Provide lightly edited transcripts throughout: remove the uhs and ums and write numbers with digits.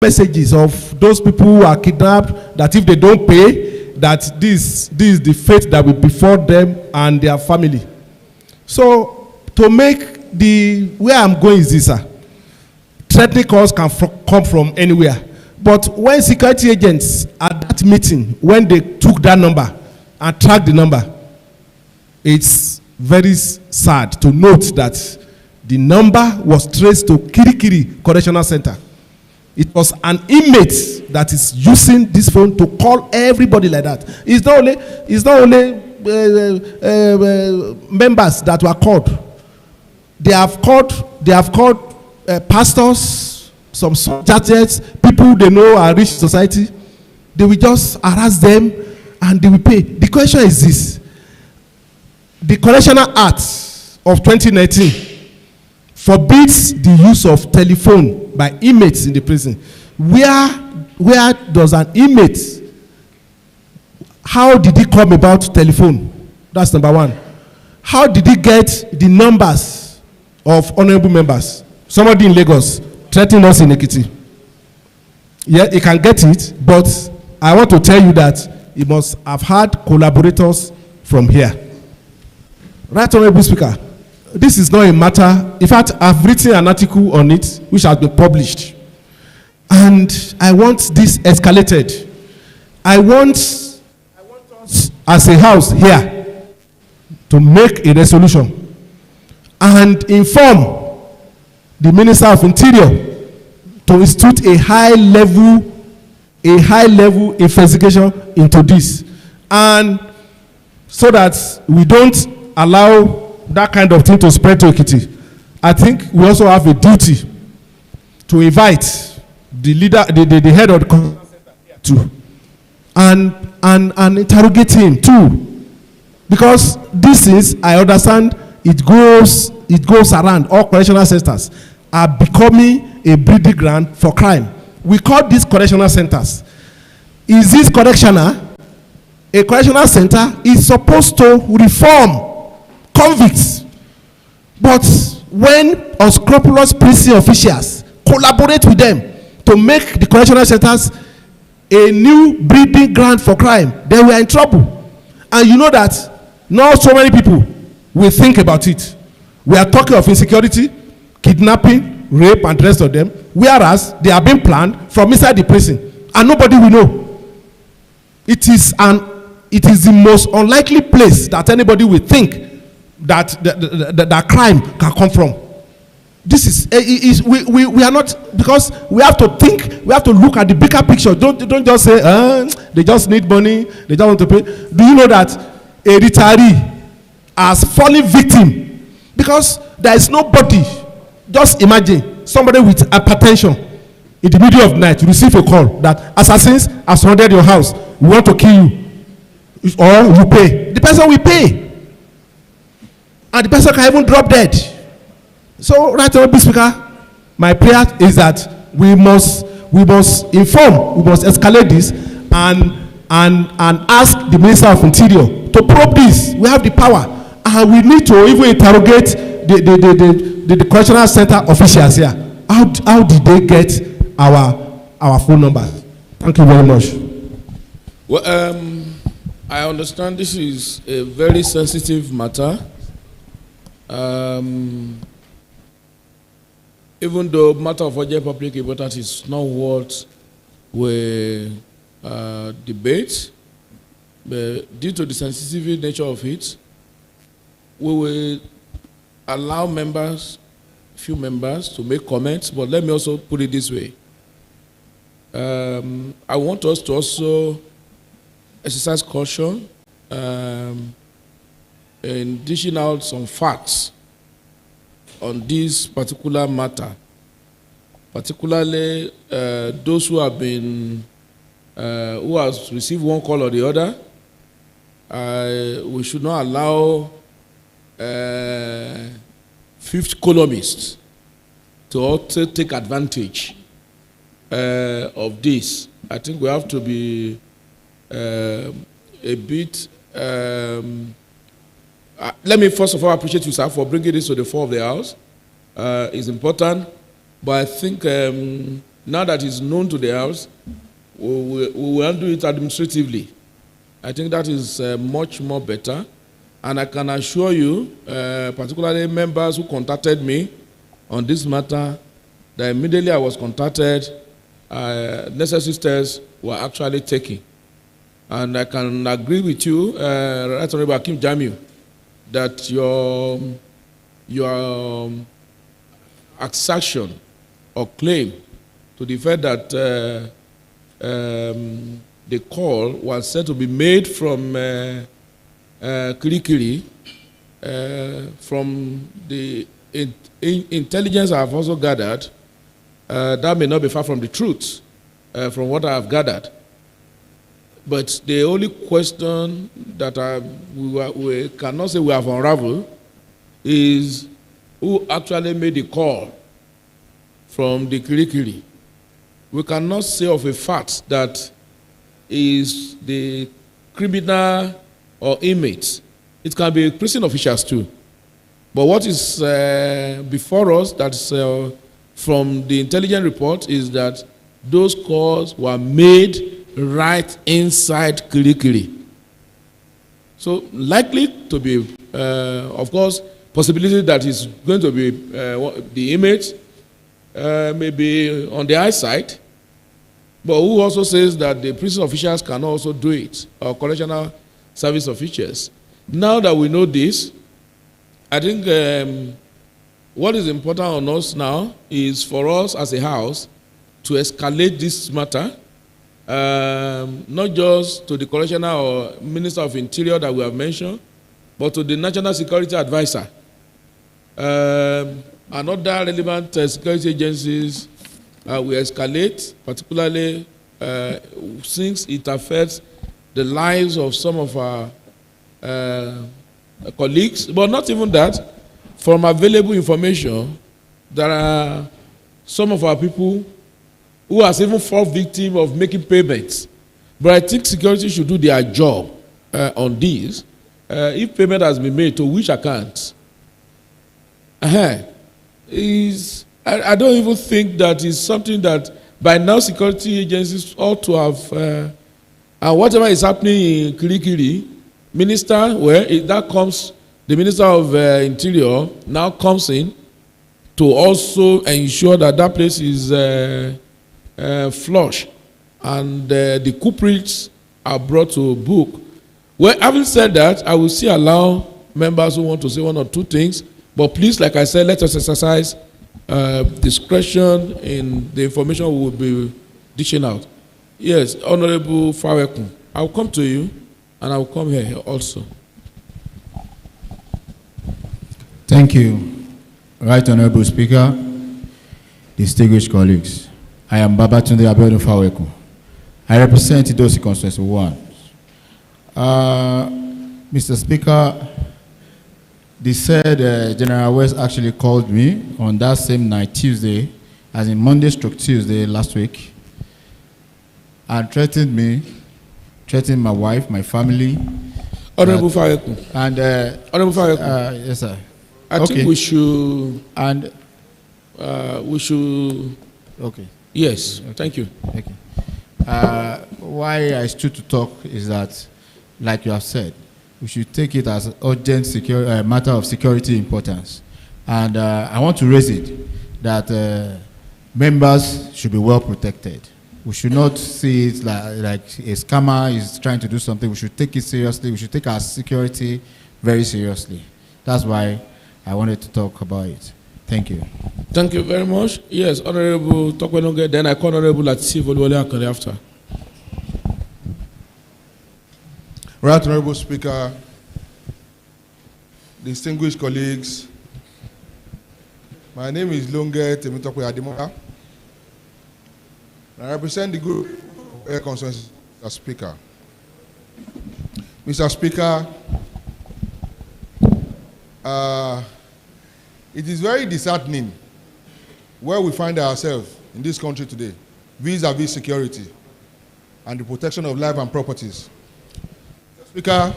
messages of those people who are kidnapped, that if they don't pay, that this is the fate that will befall them and their family. So to make the, where I'm going is this, sir. Threatening calls can come from anywhere. But when security agents at that meeting, when they took that number and tracked the number, it's very sad to note that the number was traced to Kirikiri Correctional Center. It was an inmate that is using this phone to call everybody like that. It's not only members that were called. They have called pastors, some judges, people they know are rich society. They will just harass them and they will pay. The question is this: the Correctional Act of 2019 forbids the use of telephone by inmates in the prison. Where does an inmate, how did he come about telephone? That's number one. How did he get the numbers of honorable members? Somebody in Lagos threatening us in Ekiti. Yeah, he can get it, but I want to tell you that he must have had collaborators from here. Right, Honorable Speaker? This is not a matter. In fact, I've written an article on it which has been published. And I want this escalated. I want us as a house here to make a resolution and inform the Minister of Interior to institute a high level investigation into this, and so that we don't allow that kind of thing to spread to Ekiti. I think we also have a duty to invite the leader, the head of the Correctional Center too, and interrogate him too, because this is, I understand, it goes around. All correctional centers are becoming a breeding ground for crime. We call these correctional centers. Is this correctional? A correctional center is supposed to reform convicts, but when unscrupulous prison officials collaborate with them to make the correctional centers a new breeding ground for crime, then we are in trouble. And you know that not so many people will think about it. We are talking of insecurity, kidnapping, rape, and the rest of them, whereas they are being planned from inside the prison, and nobody will know. It is the most unlikely place that anybody will think that crime can come from. This is we are not, because we have to think, we have to look at the bigger picture. Don't just say they just need money, they just want to pay. Do you know that a retiree has fallen victim because there is nobody? Just imagine somebody with hypertension in the middle of the night, you receive a call that assassins have surrounded your house, we want to kill you, or you pay. The person will pay, and the person can even drop dead. So, right, Honorable Speaker, my prayer is that we must inform, we must escalate this, and ask the Minister of Interior to probe this. We have the power, and we need to even interrogate the correctional center officials here. How did they get our phone number? Thank you very much. Well, I understand this is a very sensitive matter. Even though matter of urgent public importance is not what we debate, but due to the sensitive nature of it, we will allow few members to make comments, but let me also put it this way. I want us to also exercise caution in dishing out some facts on this particular matter, particularly those who have been, who has received one call or the other. We should not allow fifth columnists to also take advantage of this. I think we have to be a bit. Let me first of all appreciate you, sir, for bringing this to the fore of the House. It's important, but I think now that it's known to the House, we will handle it administratively. I think that is much more better. And I can assure you, particularly members who contacted me on this matter, that immediately I was contacted, necessary steps were actually taken. And I can agree with you, Right Honorable Akim Jamiu, that your assertion or claim to the fact that the call was said to be made from Kirikiri, from the intelligence I have also gathered, that may not be far from the truth, from what I have gathered. But the only question that we cannot say we have unraveled is who actually made the call from the Kirikiri. We cannot say of a fact that is the criminal or inmates. It can be prison officials too. But what is before us, that's from the intelligence report, is that those calls were made right inside Kirikiri. So likely to be, of course, possibility that is going to be the inmates, maybe on the high side, but who also says that the prison officials can also do it, or correctional service officials. Now that we know this, I think what is important on us now is for us as a house to escalate this matter, not just to the correctional or Minister of Interior that we have mentioned, but to the National Security Advisor and other relevant security agencies. We escalate, particularly since it affects the lives of some of our colleagues, but not even that. From available information, there are some of our people who has even fallen victim of making payments. But I think security should do their job on this. If payment has been made, to which account? I don't even think that is something that by now security agencies ought to have, and whatever is happening in Kirikiri, minister, that comes, the Minister of Interior now comes in to also ensure that that place is flush and the culprits are brought to book. Well, having said that, I will still allow members who want to say one or two things, but please, like I said, let us exercise discretion in the information we will be dishing out. Yes, Honorable Faweku, I will come to you and I will come here also. Thank you, Right Honorable Speaker, distinguished colleagues. I am Babatunde Abiodun Faweku. I represent Idosi Constituency 1. Mr. Speaker, they said General West actually called me on that same night, Tuesday, as in Monday/Tuesday last week, and threatened me, threatened my wife, my family. Honorable Faweku. And Honorable Faweku. yes, sir. I think we should. And we should. okay. Yes. Okay. Thank you. Okay. Why I stood to talk is that, like you have said, we should take it as urgent matter of security importance. And I want to raise it that members should be well protected. We should not see it like a scammer is trying to do something. We should take it seriously. We should take our security very seriously. That's why I wanted to talk about it. Thank you. Thank you very much. Yes, Honorable Tokwenonge, then I call Honorable Latif Oluwole Akande after. Right Honorable Speaker, distinguished colleagues, my name is Longe Temitokwe Ademola. I represent the group Air Consensus, Mr. Speaker. Mr. Speaker, it is very disheartening where we find ourselves in this country today, vis-a-vis security and the protection of life and properties. Speaker,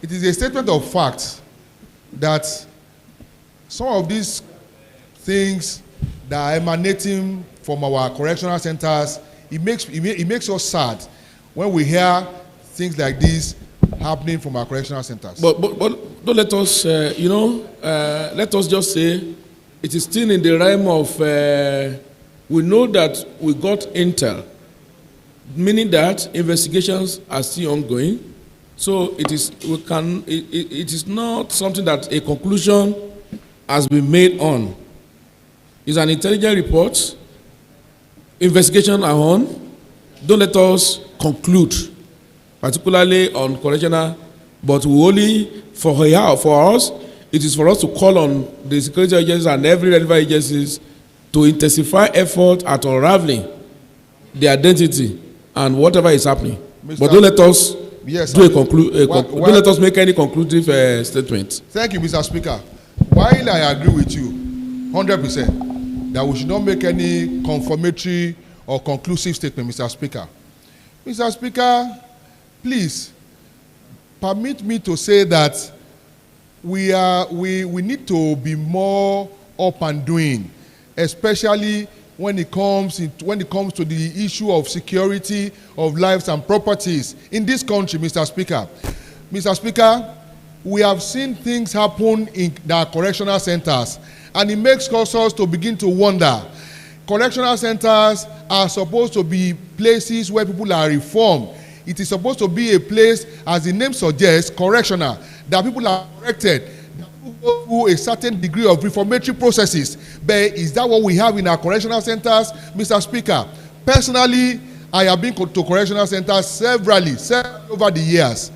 it is a statement of fact that some of these things that are emanating from our correctional centers, it makes us sad when we hear things like this happening from our correctional centers. But don't let us, let us just say it is still in the realm of, we know that we got intel, meaning that investigations are still ongoing. So it is not something that a conclusion has been made on. It's an intelligent report. Investigation are on. Don't let us conclude, particularly on correctional, but we only, for us, it is for us to call on the security agencies and every relevant agencies to intensify effort at unraveling the identity and whatever is happening. Mr. But don't let us don't let us make any conclusive statement. Thank you, Mr. Speaker. While I agree with you 100% that we should not make any confirmatory or conclusive statement, Mr. Speaker. Mr. Speaker, please permit me to say that we need to be more up and doing, especially when it comes to the issue of security of lives and properties in this country, Mr. Speaker. Mr. Speaker, we have seen things happen in the correctional centers, and it makes us to begin to wonder. Correctional centers are supposed to be places where people are reformed. It is supposed to be a place, as the name suggests, correctional, that people are corrected, that people go through a certain degree of reformatory processes. But is that what we have in our correctional centers, Mr. Speaker? Personally, I have been to correctional centers several over the years.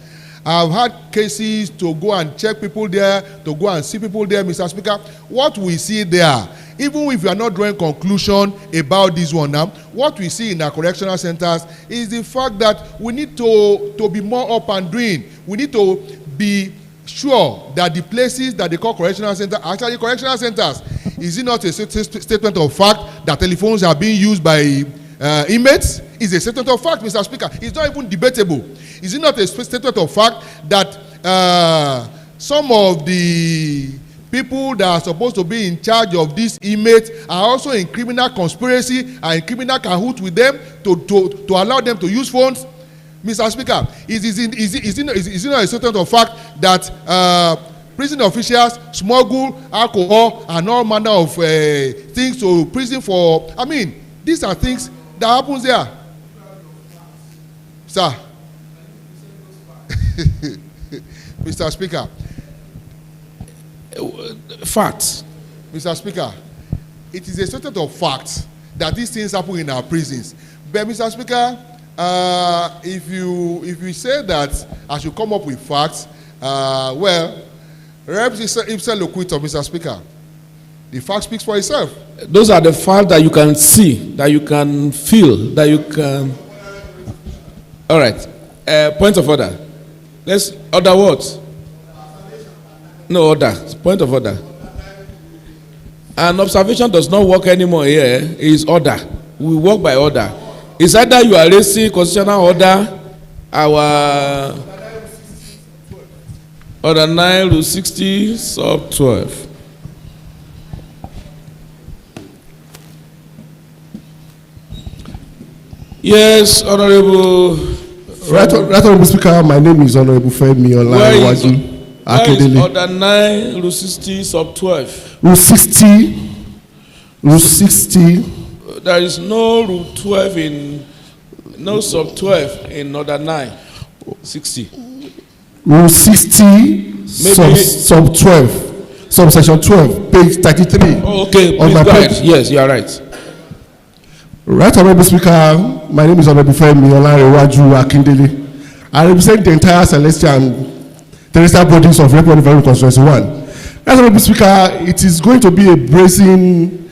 I've had cases to go and check people there, to go and see people there, Mr. Speaker. What we see there, even if we are not drawing conclusion about this one now, what we see in our correctional centers is the fact that we need to be more up and doing. We need to be sure that the places that they call correctional centers are actually correctional centers. Is it not a statement of fact that telephones are being used by inmates? Is a statement of fact, Mr. Speaker. It's not even debatable. Is it not a statement of fact that some of the people that are supposed to be in charge of these inmates are also in criminal conspiracy and in criminal cahoot with them to allow them to use phones? Mr. Speaker, is it not a statement of fact that prison officials smuggle alcohol and all manner of things to prison for? I mean, these are things that happens there. Sir. Mr. Speaker. Facts. Mr. Speaker, it is a statement of fact that these things happen in our prisons. But Mr. Speaker, if you say that I should come up with facts, well, Reps ipsa loquitur, Mr. Speaker. The fact speaks for itself. Those are the facts that you can see, that you can feel, that you can. All right. Point of order. Let's order what? No order. Point of order. An observation does not work anymore here. It is order. We work by order. It's either you are raising constitutional order, our order 9 to 60 sub 12. Yes, Honorable. Right, Honorable Speaker, my name is Honorable Femi Olanrewaju. Where is order 9 to 60 sub 12? Rule 60. Rule 60. There is no rule 12 in, no sub 12 in order 9. 60. Rule 60 sub 12. Subsection 12, page 33. Oh, okay, please go ahead. Yes, you are right. Right, Honorable Speaker, my name is Honorable Femi Olanrewaju Akindele. I represent the entire Celestial and terrestrial bodies of Rep. Very Constituency 1. Right, Honorable Speaker, it is going to be a brazen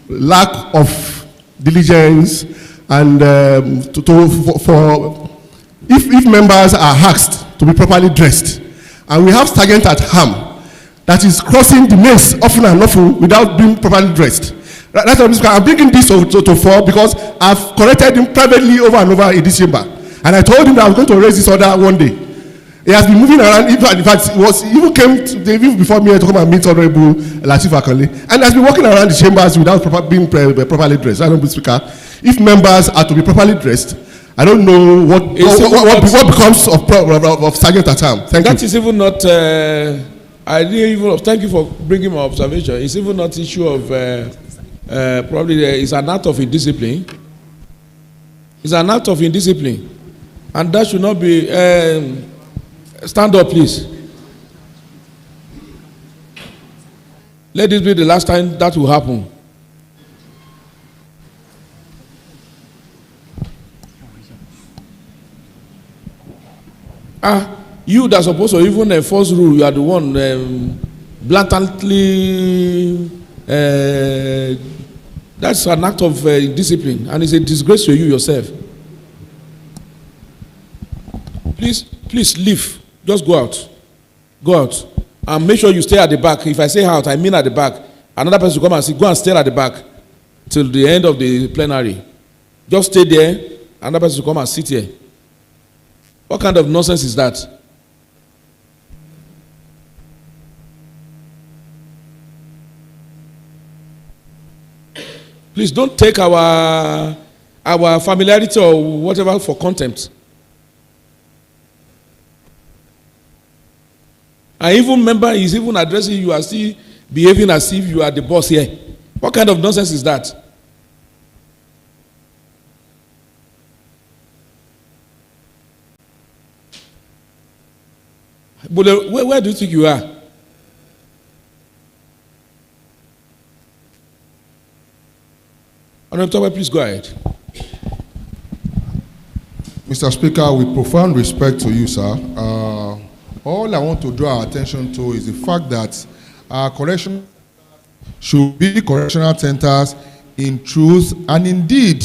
lack of diligence and if members are asked to be properly dressed, and we have sergeant at arm that is crossing the maze often and often without being properly dressed. Right, I'm bringing this to fore because I've corrected him privately over and over in this chamber. And I told him that I was going to raise this order one day. He has been moving around. In fact, he even came to, even before me to come and meet Honorable Lateef Akanle, and has been walking around the chambers without being properly dressed. Honorable Speaker, if members are to be properly dressed, I don't know what becomes of Sergeant Atam. Thank you. That is even not. I didn't even. Thank you for bringing my observation. It's even not issue of probably. It's an act of indiscipline. It's an act of indiscipline, and that should not be. Stand up, please. Let this be the last time that will happen. You that are supposed to even enforce rule, you are the one blatantly. That's an act of discipline, and it's a disgrace to you yourself. Please leave. Just go out. Go out. And make sure you stay at the back. If I say out, I mean at the back. Another person will come and say, go and stay at the back till the end of the plenary. Just stay there. Another person will come and sit here. What kind of nonsense is that? Please don't take our familiarity or whatever for contempt. And even member is even addressing you, are still behaving as if you are the boss here. What kind of nonsense is that? But where do you think you are? Honorable, please go ahead. Mr. Speaker, with profound respect to you, sir, all I want to draw our attention to is the fact that our correction should be correctional centers in truth, and indeed,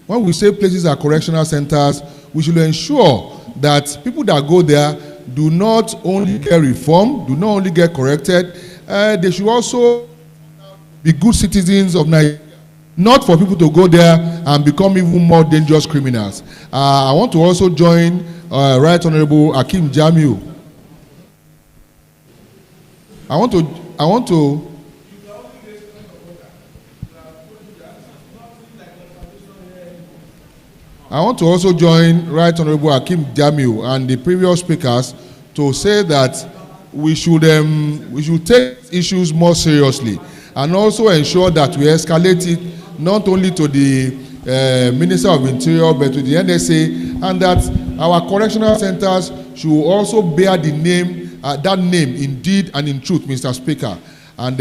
when we say places are correctional centers, we should ensure that people that go there do not only get reformed, do not only get corrected, they should also be good citizens of Nigeria, not for people to go there and become even more dangerous criminals. I want to also join Right Honorable Hakeem Jamiu. I want to also join Right Honorable Hakeem Jamiu and the previous speakers to say that we should take issues more seriously and also ensure that we escalate it not only to the Minister of Interior but to the NSA, and that our correctional centers should also bear the name, that name in deed and in truth, Mr. Speaker. And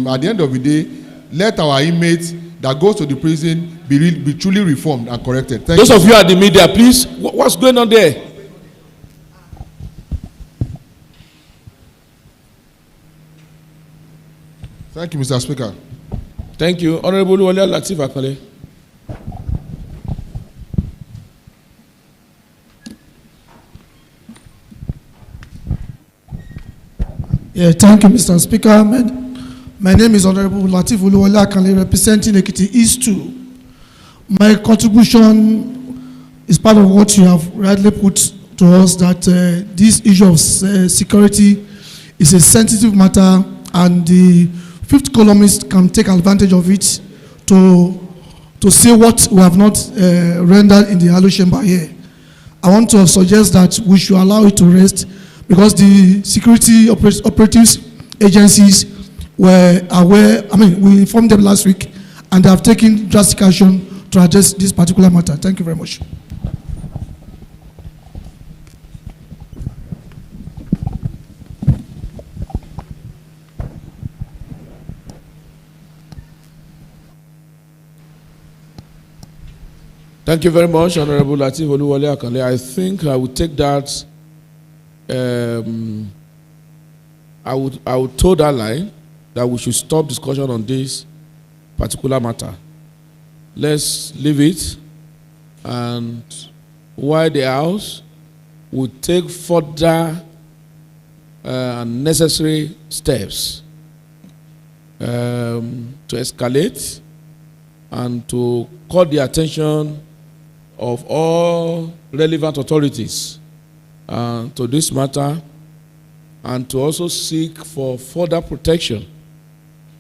at the end of the day, let our inmates that goes to the prison be truly reformed and corrected. Thank Those you. of you at the media, please, what's going on there? Thank you, Mr. Speaker. Thank you. Honorable Lateef Akanle. Yeah, thank you, Mr. Speaker. My name is Honorable Lateef Akanle, representing Ekiti East 2. My contribution is part of what you have rightly put to us, that this issue of security is a sensitive matter, and the fifth columnist can take advantage of it to say what we have not rendered in the Halo chamber here. I want to suggest that we should allow it to rest, because the security operatives agencies were aware. I mean, we informed them last week, and they have taken drastic action to address this particular matter. Thank you very much. Thank you very much, Honorable Lateef Akanle. I think I would take that. I would toe that line that we should stop discussion on this particular matter. Let's leave it, and while the House would take further necessary steps to escalate and to call the attention of all relevant authorities to this matter, and to also seek for further protection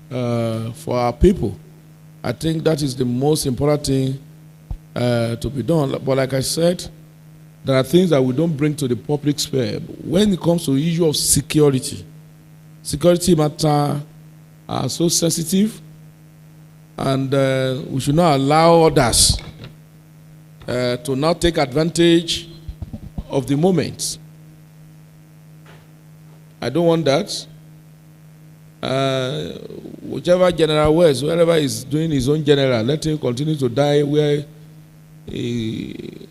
for our people. I think that is the most important thing to be done. But like I said, there are things that we don't bring to the public sphere. When it comes to the issue of security matters are so sensitive, and we should not allow others to not take advantage of the moment. I don't want that. Whichever general wears, wherever he's doing his own general, let him continue to die where he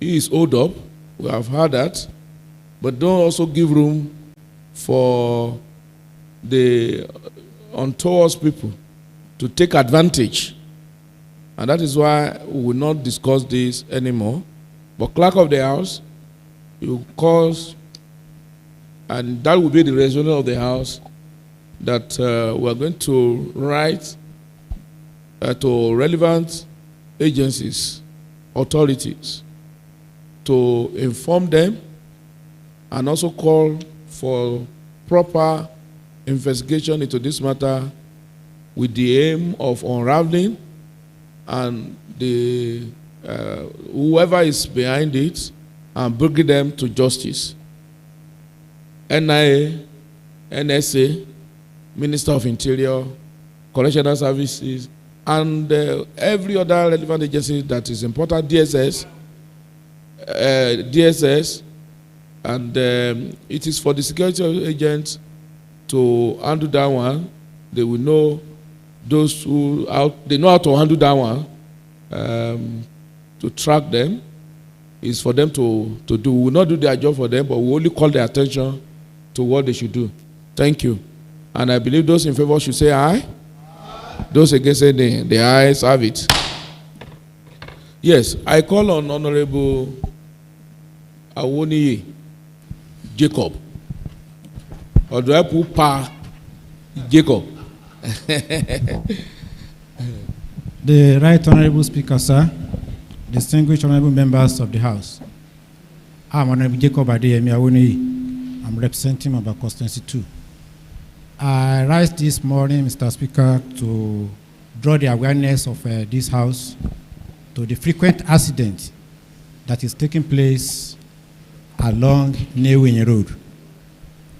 is owed up. We have heard that. But don't also give room for the untoward people to take advantage. And that is why we will not discuss this anymore. But clerk of the house, you cause, and that will be the resolution of the house, that we are going to write to relevant agencies, authorities, to inform them and also call for proper investigation into this matter with the aim of unraveling and the whoever is behind it and bringing them to justice. NIA, NSA, Minister of Interior, Correctional Services, and every other relevant agency that is important, DSS, and it is for the security agents to handle that one. They will know those who they know how to handle that one, to track them. Is for them to do. We will not do their job for them, but we will only call their attention to what they should do. Thank you. And I believe those in favor should say aye. Aye. Those against say nay. The ayes have it. Yes, I call on Honorable Awoniyi Jacob. Or do I put Pa Jacob? The Right Honorable Speaker, sir, distinguished honorable members of the House. I'm Honorable Jacob Adeyemi Awoniyi. I'm representing about constituency 2. I rise this morning, Mr. Speaker, to draw the awareness of this House to the frequent accident that is taking place along Newing Road,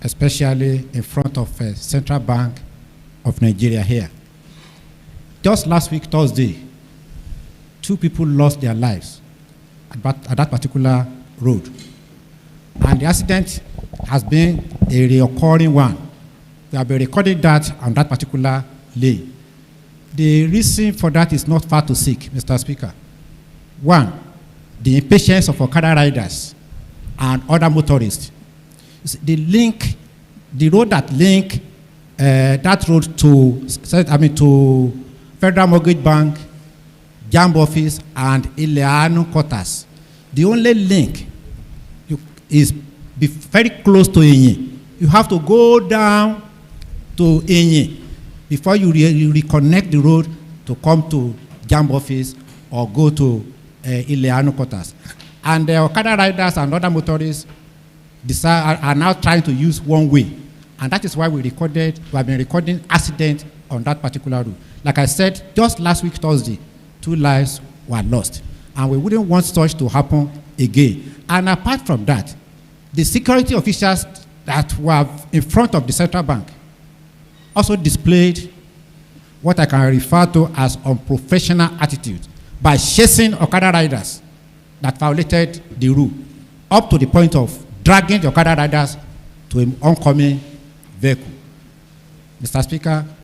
especially in front of Central Bank of Nigeria here. Just last week, Thursday, 2 people lost their lives at that particular road. And the accident has been a recurring one. We have been recording that on that particular lane. The reason for that is not far to seek, Mr. Speaker. One, the impatience of Okada riders and other motorists. The road that link that road to Federal Mortgage Bank, Jamb Office, and Ileanu Quarters. The only link is very close to Enyi. You have to go down to Enyi before you reconnect the road to come to Jamb Office or go to Ileanu Quarters. And the Okada riders and other motorists are now trying to use one way. And that is why we have been recording accidents on that particular route. Like I said, just last week, Thursday, 2 lives were lost. And we wouldn't want such to happen again. And apart from that, the security officials that were in front of the central bank also displayed what I can refer to as unprofessional attitude by chasing Okada riders that violated the rule, up to the point of dragging the Okada riders to an oncoming vehicle. Mr. Speaker,